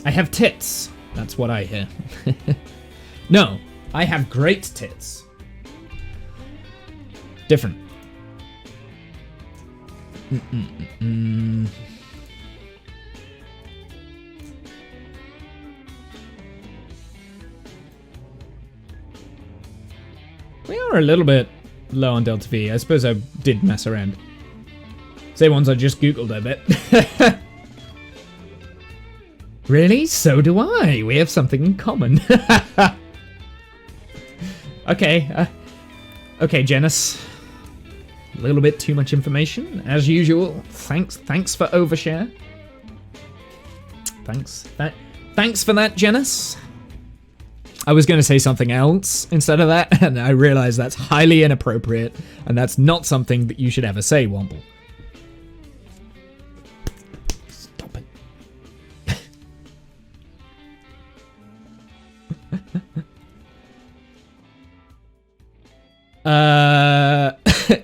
I have tits. That's what I hear. No, I have great tits. Different. We are a little bit low on Delta V. I suppose I did mess around. Say ones I just googled a bit. Really? So do I. We have something in common. Okay. Okay, Janice. A little bit too much information, as usual. Thanks for overshare. Thanks for that, Janice. I was going to say something else instead of that, and I realized that's highly inappropriate, and that's not something that you should ever say, Womble. Stop it.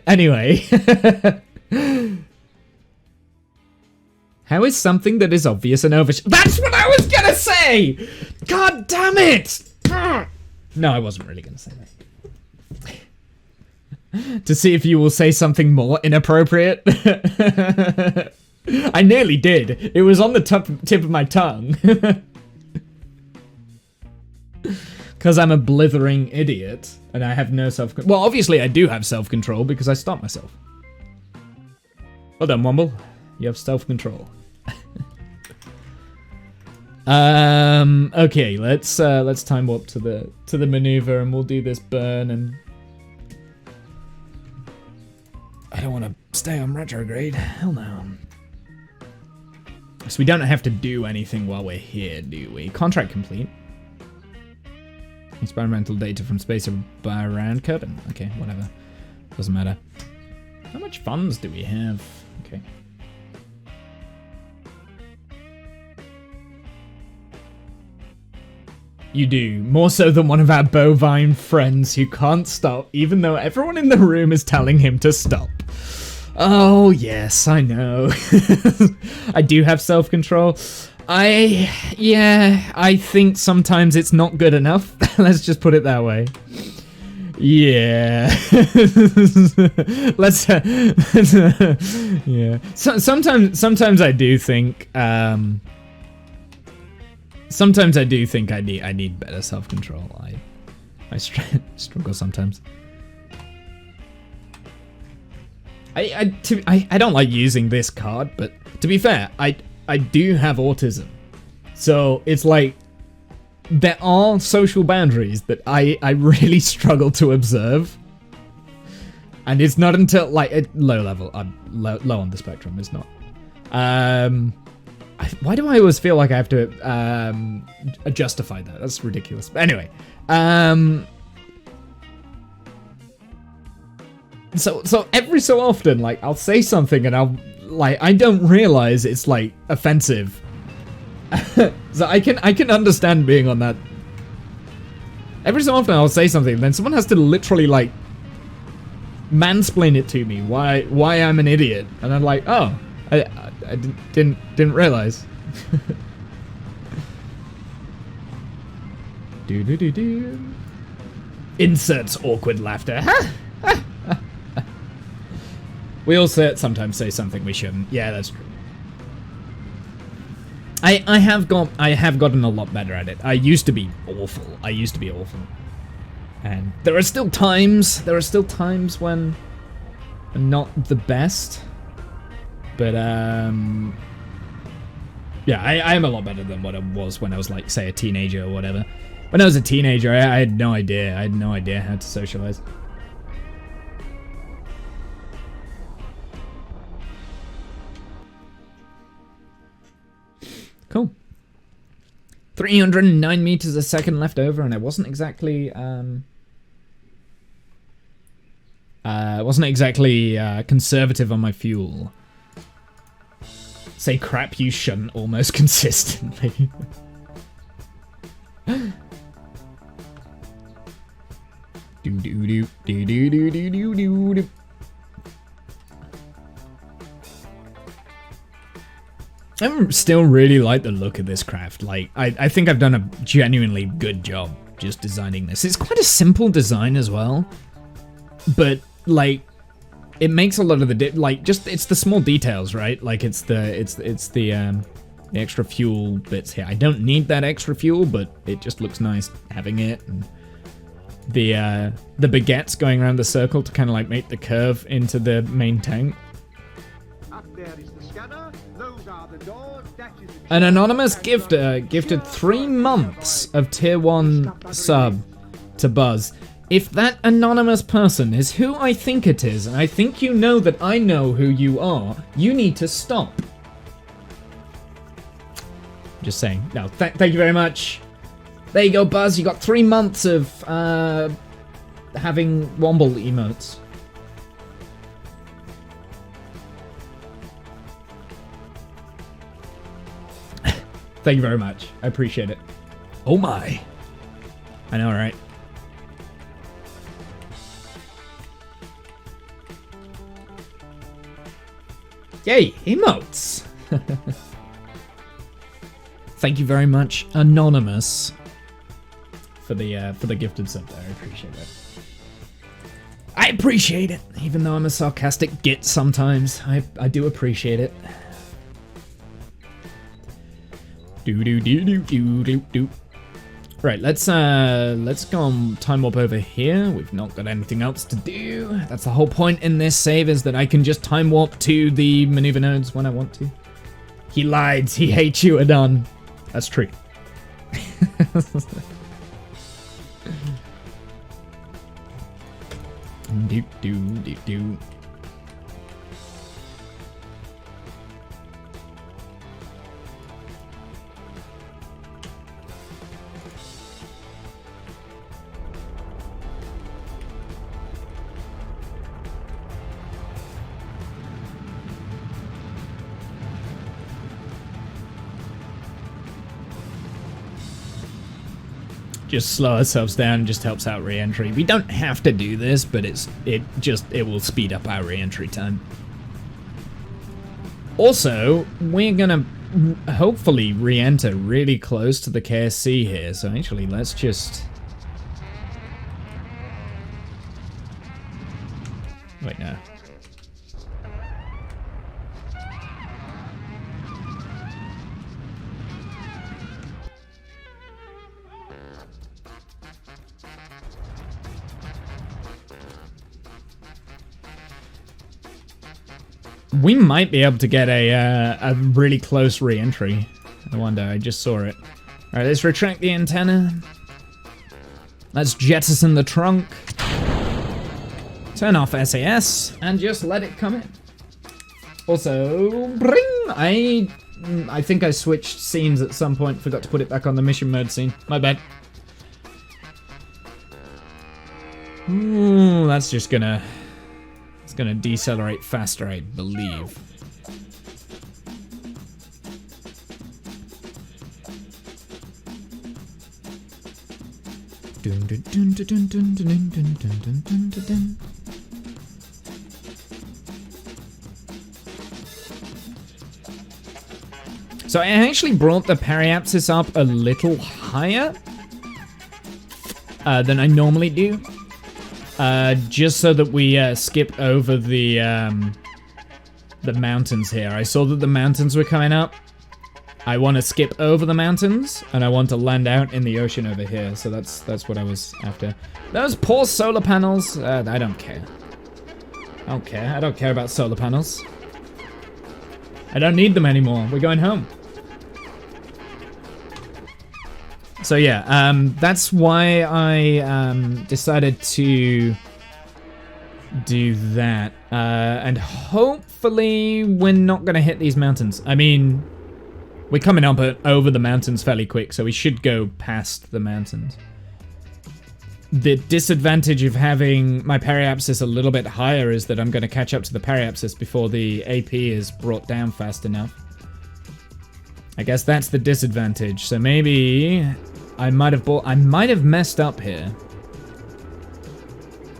Anyway. How is something that is obvious and overshare? That's what I was going to say! God damn it! No, I wasn't really going to say that. To see if you will say something more inappropriate. I nearly did. It was on the tip of my tongue. Because I'm a blithering idiot and I have no self-control. Well, obviously I do have self-control because I stopped myself. Well done, Womble. You have self-control. Okay, let's time warp to the maneuver and we'll do this burn. And I don't want to stay on retrograde. Hell no. So we don't have to do anything while we're here, do we? Contract complete. Experimental data from space around Kerbin. Okay, whatever. Doesn't matter. How much funds do we have? Okay. You do. More so than one of our bovine friends who can't stop, even though everyone in the room is telling him to stop. Oh, yes, I know. I do have self-control. I think sometimes it's not good enough. Let's just put it that way. Yeah. Yeah. Sometimes I do think, sometimes I do think I need better self-control. I struggle sometimes. I don't like using this card, but to be fair, I do have autism. So it's like there are social boundaries that I really struggle to observe. And it's not until like at low level, I'm low on the spectrum, it's not. Why do I always feel like I have to justify that? That's ridiculous. But anyway, so every so often, like I'll say something and I don't realize it's like offensive. So I can understand being on that. Every so often I'll say something, and then someone has to literally like mansplain it to me why I'm an idiot, and I'm like, oh, I didn't realize. Do. Inserts awkward laughter. We all sometimes say something we shouldn't. Yeah, that's true. I have gotten a lot better at it. I used to be awful. And there are still times when I'm not the best. But yeah, I am a lot better than what I was when I was like, say, a teenager or whatever. When I was a teenager, I had no idea. I had no idea how to socialize. Cool. 309 meters a second left over, and I wasn't exactly conservative on my fuel. Say crap you shouldn't almost consistently. I still really like the look of this craft. Like, I think I've done a genuinely good job just designing this. It's quite a simple design as well, but like, it makes a lot of the it's the small details, right? Like it's the extra fuel bits here. I don't need that extra fuel, but it just looks nice having it. And the baguettes going around the circle to kind of like make the curve into the main tank. Up there is the scanner. Those are the doors. That is the An anonymous gifter gifted 3 months of tier 1 sub to Buzz. If that anonymous person is who I think it is, and I think you know that I know who you are, you need to stop. Just saying. No, thank you very much. There you go, Buzz. You got 3 months of having Womble emotes. Thank you very much. I appreciate it. Oh my. I know, right? Yay, emotes! Thank you very much, Anonymous, for the gifted sub there. I appreciate it. I appreciate it, even though I'm a sarcastic git sometimes. I do appreciate it. Do. Right, let's go on time warp over here. We've not got anything else to do. That's the whole point in this save, is that I can just time warp to the maneuver nodes when I want to. He lied. He hates you, Adon. That's true. do. Just slow ourselves down, just helps out re-entry. We don't have to do this, but it will speed up our re-entry time. Also, we're gonna hopefully re-enter really close to the KSC here, so actually let's just... Wait, no. We might be able to get a really close re-entry. I wonder, I just saw it. Alright, let's retract the antenna. Let's jettison the trunk. Turn off SAS, and just let it come in. Also, bring! I think I switched scenes at some point, forgot to put it back on the mission mode scene. My bad. Ooh, that's just gonna... It's gonna decelerate faster, I believe. So I actually brought the periapsis up a little higher than I normally do. Just so that we skip over the mountains here. I saw that the mountains were coming up. I want to skip over the mountains, and I want to land out in the ocean over here. So that's what I was after. Those poor solar panels. I don't care. I don't care about solar panels. I don't need them anymore. We're going home. So yeah, that's why I decided to do that. And hopefully we're not going to hit these mountains. I mean, we're coming up over the mountains fairly quick, so we should go past the mountains. The disadvantage of having my periapsis a little bit higher is that I'm going to catch up to the periapsis before the AP is brought down fast enough. I guess that's the disadvantage. So maybe I might have messed up here.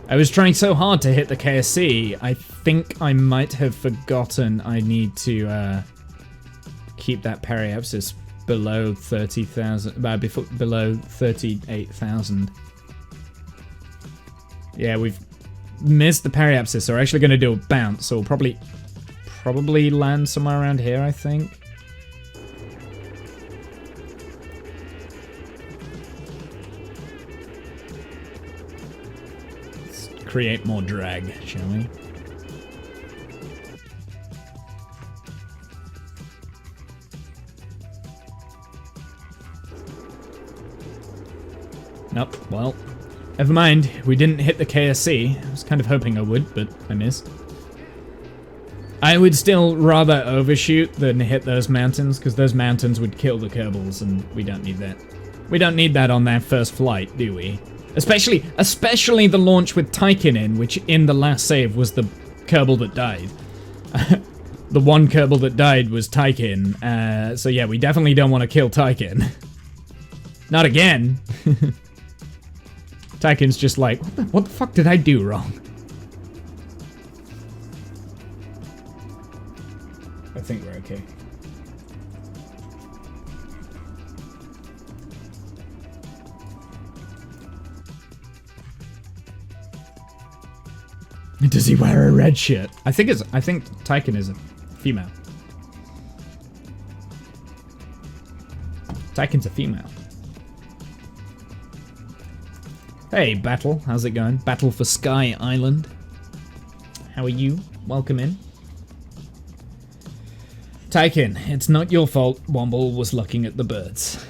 I was trying so hard to hit the KSC, I think I might have forgotten I need to keep that periapsis below 30,000, below 38,000. Yeah, we've missed the periapsis, so we're actually going to do a bounce, so we'll probably land somewhere around here, I think. Let's create more drag, shall we? Nope, well, never mind. We didn't hit the KSC. I was kind of hoping I would, but I missed. I would still rather overshoot than hit those mountains, because those mountains would kill the Kerbals, and we don't need that. We don't need that on that first flight, do we? Especially the launch with Tykin in, which in the last save was the Kerbal that died. The one Kerbal that died was Tykin, so yeah, we definitely don't want to kill Tykin. Not again. Tykin's just like, what the fuck did I do wrong? I think we're okay. Does he wear a red shirt? I think Tykin is a female. Tykin's a female. Hey, Battle. How's it going? Battle for Sky Island. How are you? Welcome in. Tykin, it's not your fault Womble was looking at the birds.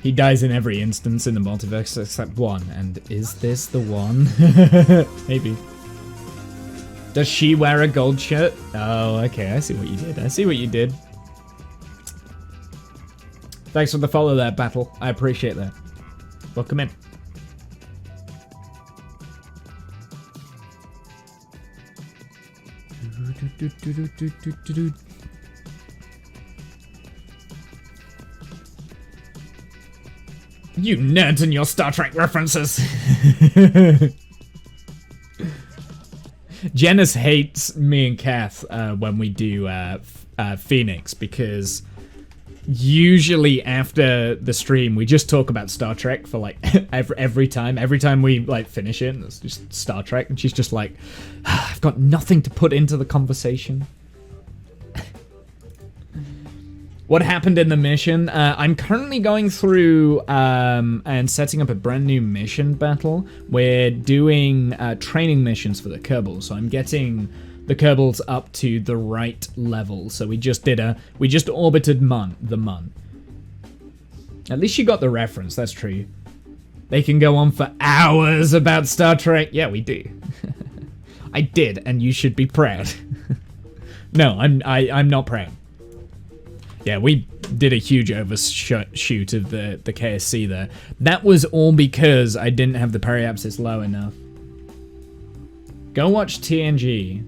He dies in every instance in the multiverse except one. And is this the one? Maybe. Does she wear a gold shirt? Oh, okay. I see what you did. I see what you did. Thanks for the follow there, Battle. I appreciate that. Welcome in. You nerds and your Star Trek references. Janice hates me and Kath when we do Phoenix, because usually after the stream we just talk about Star Trek for like every time we like finish it, it's just Star Trek, and she's just like, I've got nothing to put into the conversation. What happened in the mission? I'm currently going through and setting up a brand new mission battle. We're doing training missions for the Kerbal, so I'm getting the Kerbals up to the right level. So we just orbited the Mun. At least you got the reference, that's true. They can go on for hours about Star Trek. Yeah, we do. I did, and you should be proud. No, I'm not proud. Yeah, we did a huge overshoot of the KSC there. That was all because I didn't have the periapsis low enough. Go watch TNG.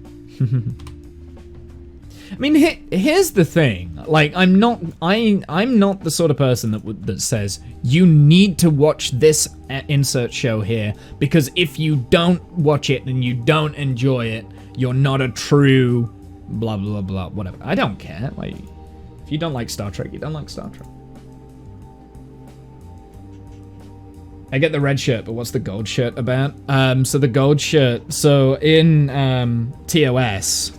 I mean, here's the thing. Like, I'm not the sort of person that says you need to watch this insert show here, because if you don't watch it and you don't enjoy it, you're not a true blah blah blah whatever. I don't care. Like, if you don't like Star Trek, you don't like Star Trek. I get the red shirt, but what's the gold shirt about? So the gold shirt, so in TOS,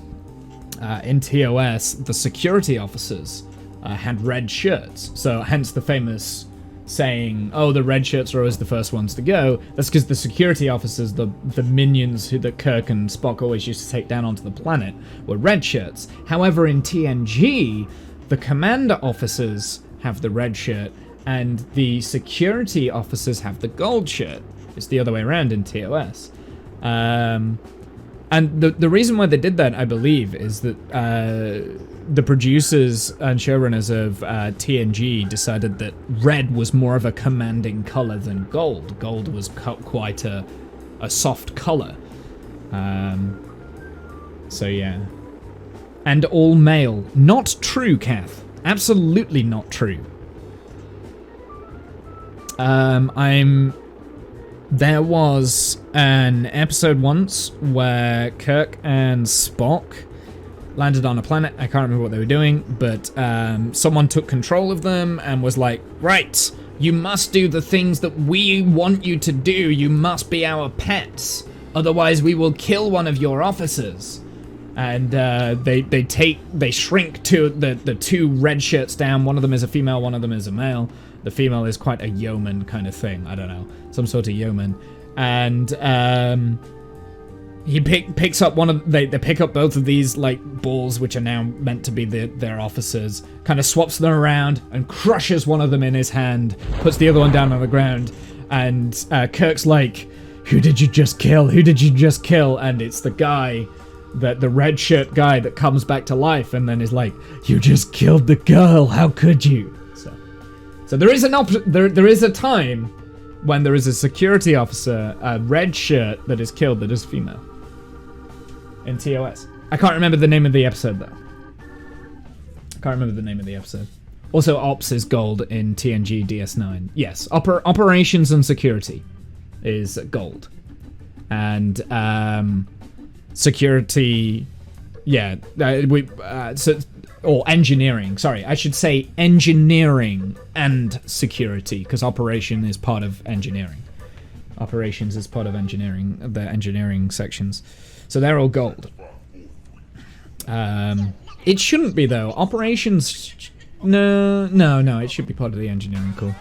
the security officers had red shirts. So hence the famous saying, oh, the red shirts are always the first ones to go. That's because the security officers, the minions that Kirk and Spock always used to take down onto the planet, were red shirts. However, in TNG, the commander officers have the red shirt, and the security officers have the gold shirt. It's the other way around in TOS. And the reason why they did that, I believe, is that the producers and showrunners of TNG decided that red was more of a commanding color than gold. Gold was quite a soft color. So yeah. And all male. Not true, Kath. Absolutely not true. There was an episode once where Kirk and Spock landed on a planet. I can't remember what they were doing, but someone took control of them and was like, right, you must do the things that we want you to do. You must be our pets. Otherwise, we will kill one of your officers. And they shrink to the two red shirts down. One of them is a female, one of them is a male. The female is quite a yeoman kind of thing. I don't know, some sort of yeoman. And he picks up one of they pick up both of these like balls, which are now meant to be their officers. Kind of swaps them around and crushes one of them in his hand. Puts the other one down on the ground. And Kirk's like, "Who did you just kill? Who did you just kill?" And it's the guy. The red shirt guy that comes back to life and then is like, "You just killed the girl. How could you?" So there is there is a time when there is a security officer, a red shirt that is killed that is female in TOS. I can't remember the name of the episode though. I can't remember the name of the episode. Also, Ops is gold in TNG DS9. Yes, operations and security is gold, and security, yeah, or engineering. Sorry, I should say engineering and security, because operation is part of engineering. Operations is part of engineering, the engineering sections. So they're all gold. It shouldn't be though. Operations, no, it should be part of the engineering core.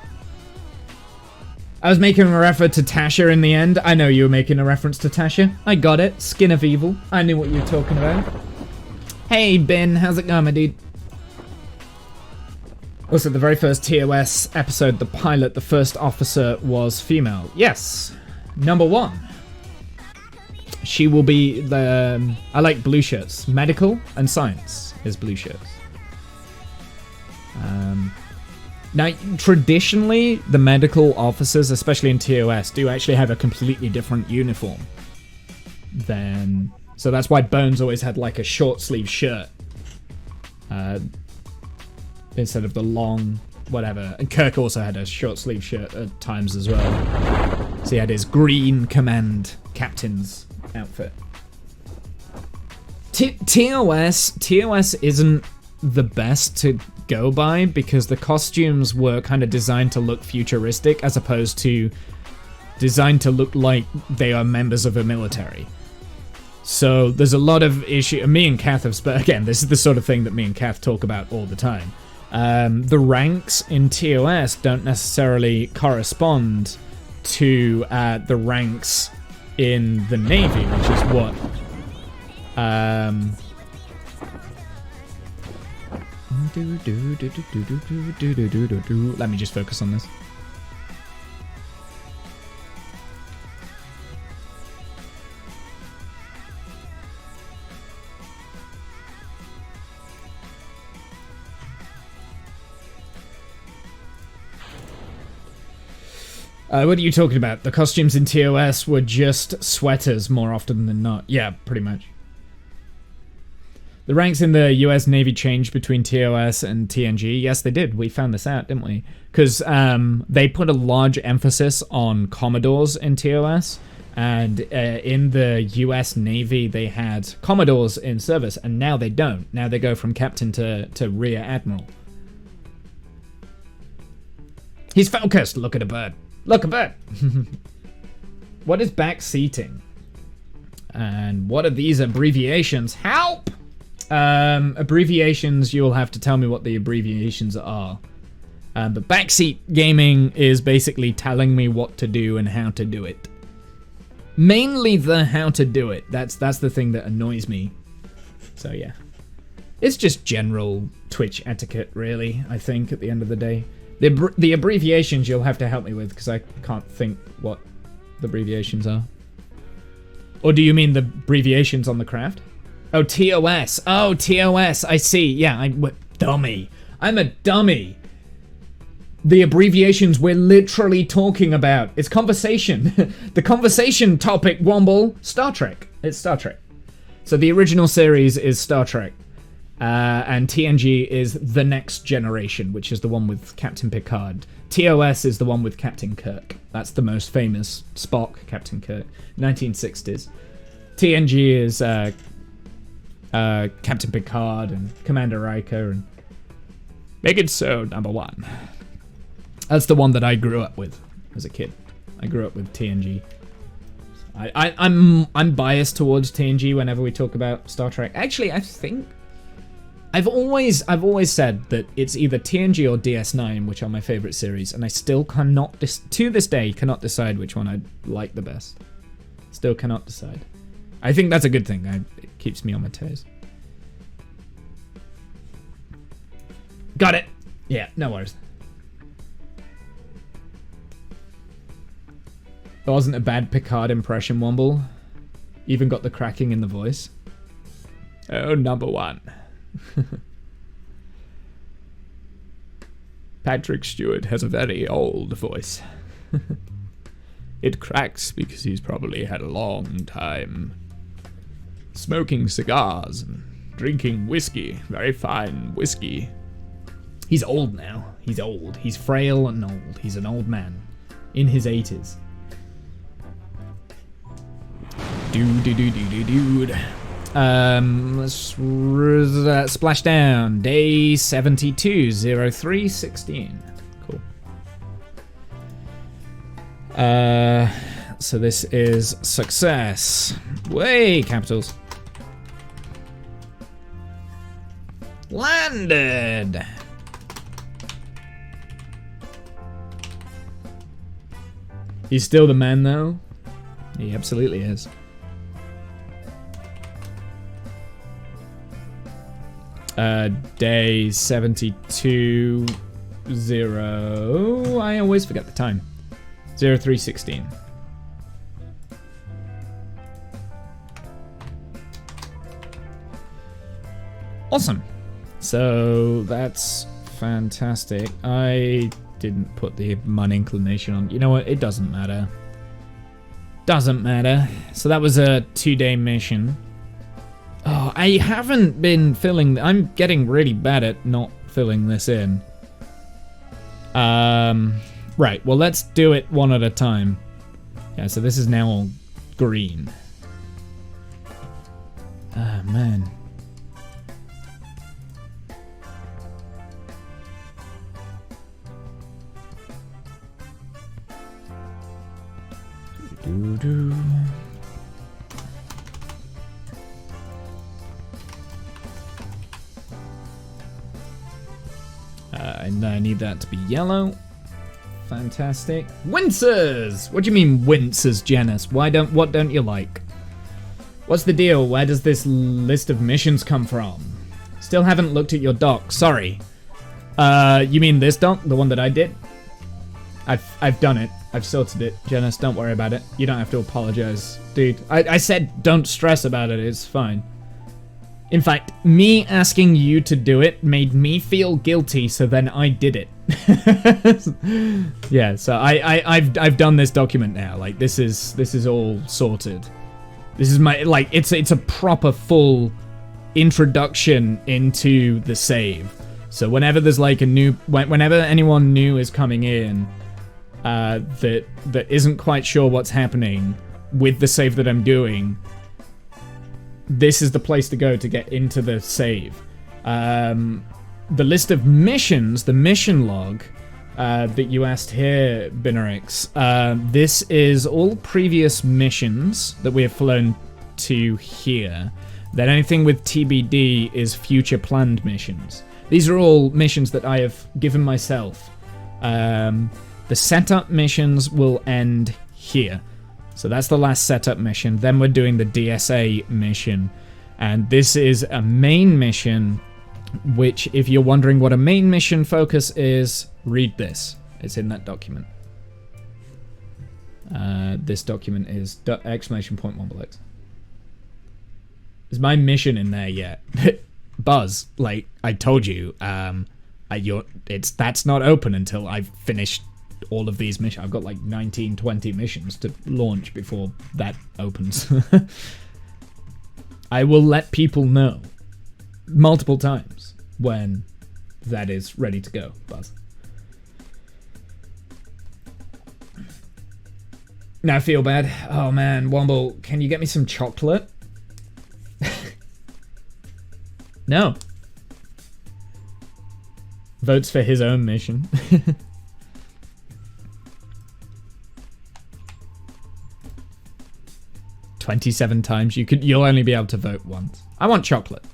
I was making a reference to Tasha in the end. I know you were making a reference to Tasha. I got it. Skin of Evil. I knew what you were talking about. Hey, Ben. How's it going, my dude? Also, the very first TOS episode, the pilot, the first officer was female. Yes. Number 1. She will be the... I like blue shirts. Medical and science is blue shirts. Now, traditionally, the medical officers, especially in TOS, do actually have a completely different uniform than... So that's why Bones always had like a short sleeve shirt instead of the long whatever. And Kirk also had a short sleeve shirt at times as well. So he had his green command captain's outfit. TOS isn't the best to go by because the costumes were kind of designed to look futuristic as opposed to designed to look like they are members of a military. So there's a lot of issue. Me and Kath have again, this is the sort of thing that me and Kath talk about all the time. The ranks in TOS don't necessarily correspond to the ranks in the Navy, which is what let me just focus on this. What are you talking about? The costumes in TOS were just sweaters more often than not. Yeah, pretty much. The ranks in the US Navy changed between TOS and TNG. Yes, they did. We found this out, didn't we? Because they put a large emphasis on Commodores in TOS. And in the US Navy, they had Commodores in service. And now they don't. Now they go from captain to rear admiral. He's focused. Look at a bird. Look, a bird. What is back seating? And what are these abbreviations? Help! Abbreviations, you'll have to tell me what the abbreviations are. But backseat gaming is basically telling me what to do and how to do it. Mainly the how to do it. That's the thing that annoys me. So yeah. It's just general Twitch etiquette, really, I think, at the end of the day. The abbreviations you'll have to help me with, because I can't think what the abbreviations are. Or do you mean the abbreviations on the craft? Oh, TOS. Oh, TOS. I see. Yeah, dummy. I'm a dummy. The abbreviations we're literally talking about. It's conversation. The conversation topic, Womble. Star Trek. It's Star Trek. So the original series is Star Trek. And TNG is The Next Generation, which is the one with Captain Picard. TOS is the one with Captain Kirk. That's the most famous Spock, Captain Kirk. 1960s. TNG is Captain Picard and Commander Riker and Make It So #1. That's the one that I grew up with as a kid. I grew up with TNG. I'm biased towards TNG whenever we talk about Star Trek. Actually, I think I've always said that it's either TNG or DS9, which are my favorite series, and I still cannot to this day cannot decide which one I like the best. Still cannot decide. I think that's a good thing. It keeps me on my toes. Got it. Yeah, no worries. That wasn't a bad Picard impression, Womble. Even got the cracking in the voice. Oh, #1. Patrick Stewart has a very old voice. It cracks because he's probably had a long time smoking cigars and drinking whiskey. Very fine whiskey. He's old now. He's old. He's frail and old. He's an old man. In his 80s. Dude. Let's splash down. Day 72, 0316. Cool. So this is success. Way, capitals. Landed. He's still the man, though. He absolutely is. Day 72, 0. I always forget the time. 0316. Awesome. So that's fantastic. I didn't put the Mun inclination on. You know what? It doesn't matter. Doesn't matter. So that was a 2-day mission. Oh, I haven't been filling. I'm getting really bad at not filling this in. Right. Well, let's do it one at a time. Yeah. So this is now all green. Ah, man. Doo-doo. And I need that to be yellow. Fantastic. Wincers! What do you mean wincers, Janice? What don't you like? What's the deal? Where does this list of missions come from? Still haven't looked at your doc. Sorry. You mean this doc? The one that I did? I've done it. I've sorted it. Janice, don't worry about it. You don't have to apologize. Dude, I said don't stress about it. It's fine. In fact, me asking you to do it made me feel guilty, so then I did it. Yeah, so I've done this document now. Like this is all sorted. This is my it's a proper full introduction into the save. So whenever there's like whenever anyone new is coming in that isn't quite sure what's happening with the save that I'm doing, this is the place to go to get into the save. The list of missions, the mission log that you asked here, Binarix, this is all previous missions that we have flown to here. Then anything with TBD is future planned missions. These are all missions that I have given myself. The setup missions will end here. So that's the last setup mission. Then we're doing the DSA mission. And this is a main mission, which if you're wondering what a main mission focus is, read this. It's in that document. This document is !WombleX. Is my mission in there yet? Buzz, like I told you, that's not open until I've finished all of these missions. I've got like 19, 20 missions to launch before that opens. I will let people know multiple times when that is ready to go, Buzz. Now I feel bad. Oh man, Womble, can you get me some chocolate? No. Votes for his own mission. 27 times. You'll only be able to vote once. I want chocolate.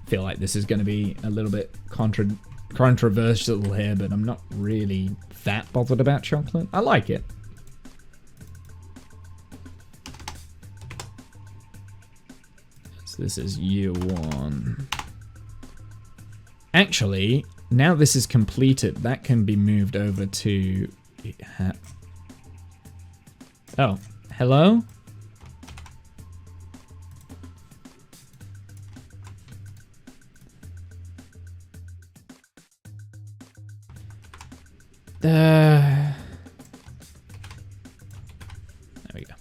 Feel like this is going to be a little bit controversial here, but I'm not really that bothered about chocolate. I like it. So this is year 1. Actually, now this is completed, that can be moved over to... Oh, hello? There we go.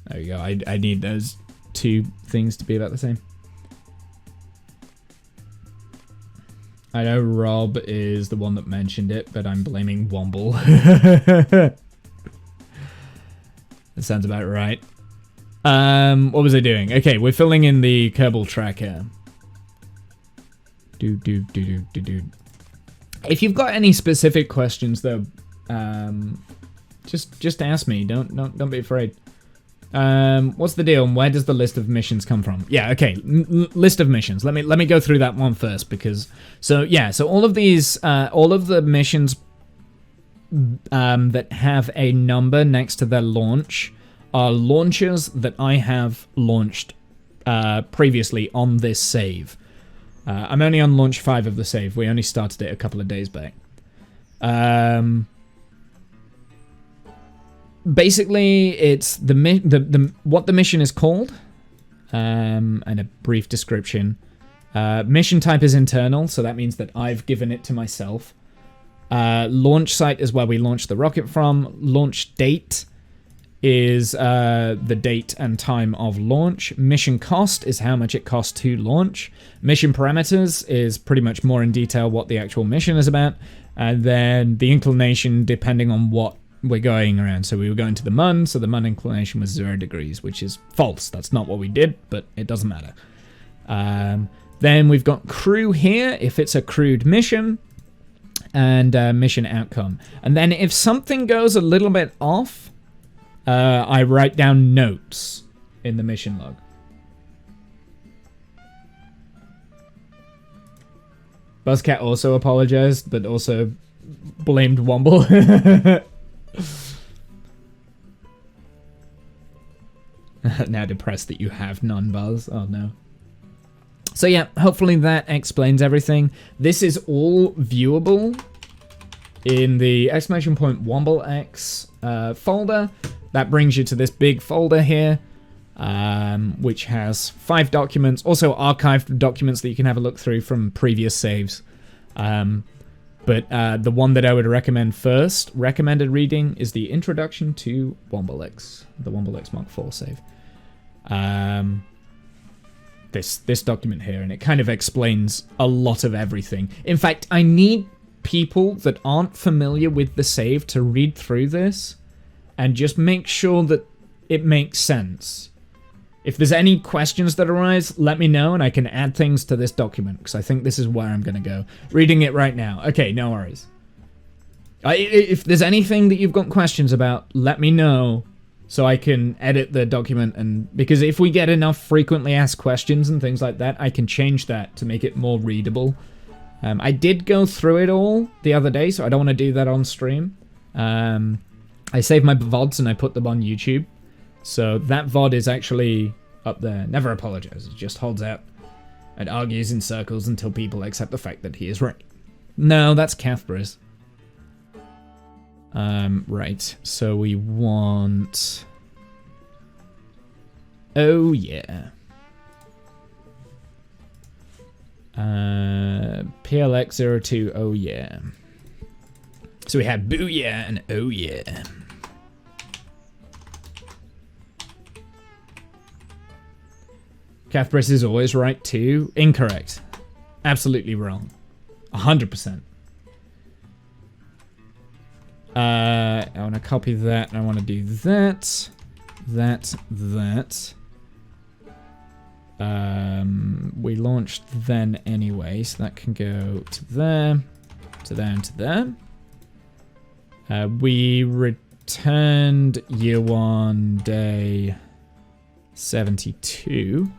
There we go. I need those 2 things to be about the same. I know Rob is the one that mentioned it, but I'm blaming Womble. That sounds about right. What was I doing? Okay, we're filling in the Kerbal tracker. If you've got any specific questions, though, just ask me. Don't be afraid. What's the deal and where does the list of missions come from? Yeah, okay, list of missions. Let me go through that one first because so all of these all of the missions that have a number next to their launch are launches that I have launched previously on this save. I'm only on launch 5 of the save. We only started it a couple of days back. Basically, it's what the mission is called, and a brief description. Mission type is internal, so that means that I've given it to myself. Launch site is where we launch the rocket from. Launch date is the date and time of launch. Mission cost is how much it costs to launch. Mission parameters is pretty much more in detail what the actual mission is about. And then the inclination depending on what we're going around. So we were going to the Mun, so the Mun inclination was 0 degrees, which is false. That's not what we did, but it doesn't matter. Then we've got crew here, if it's a crewed mission, and mission outcome. And then if something goes a little bit off, I write down notes in the mission log. Buzzcat also apologized, but also blamed Womble. Now depressed that you have none, Buzz. Oh no. So yeah, hopefully that explains everything. This is all viewable in the !WombleX folder. That brings you to this big folder here, which has 5 documents, also archived documents that you can have a look through from previous saves. But the one that I would recommend first, recommended reading, is the Introduction to WombleX, the WombleX Mk4 save. This document here, and it kind of explains a lot of everything. In fact, I need people that aren't familiar with the save to read through this and just make sure that it makes sense. If there's any questions that arise, let me know and I can add things to this document, because I think this is where I'm going to go. Reading it right now. Okay, no worries. If there's anything that you've got questions about, let me know so I can edit the document. And because if we get enough frequently asked questions and things like that, I can change that to make it more readable. I did go through it all the other day, so I don't want to do that on stream. I saved my VODs and I put them on YouTube. So that VOD is actually up there. Never apologize. It just holds out and argues in circles until people accept the fact that he is right. No, that's Cathbris. Right. So we want... Oh, yeah. PLX02, oh, yeah. So we had booyah and oh, yeah. Cathbris is always right too. Incorrect. Absolutely wrong. 100%. I want to copy that, and I want to do that. That. We launched then anyway, so that can go to there, to there, and to there. We returned year 1, day 72.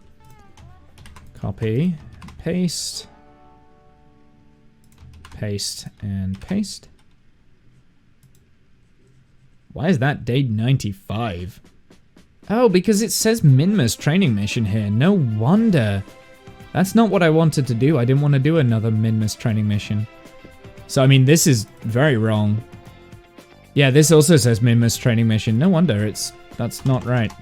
Copy, paste, paste, and paste. Why is that day 95? Oh, because it says Minmus training mission here. No wonder. That's not what I wanted to do. I didn't want to do another Minmus training mission. So, I mean, this is very wrong. Yeah, this also says Minmus training mission. No wonder that's not right.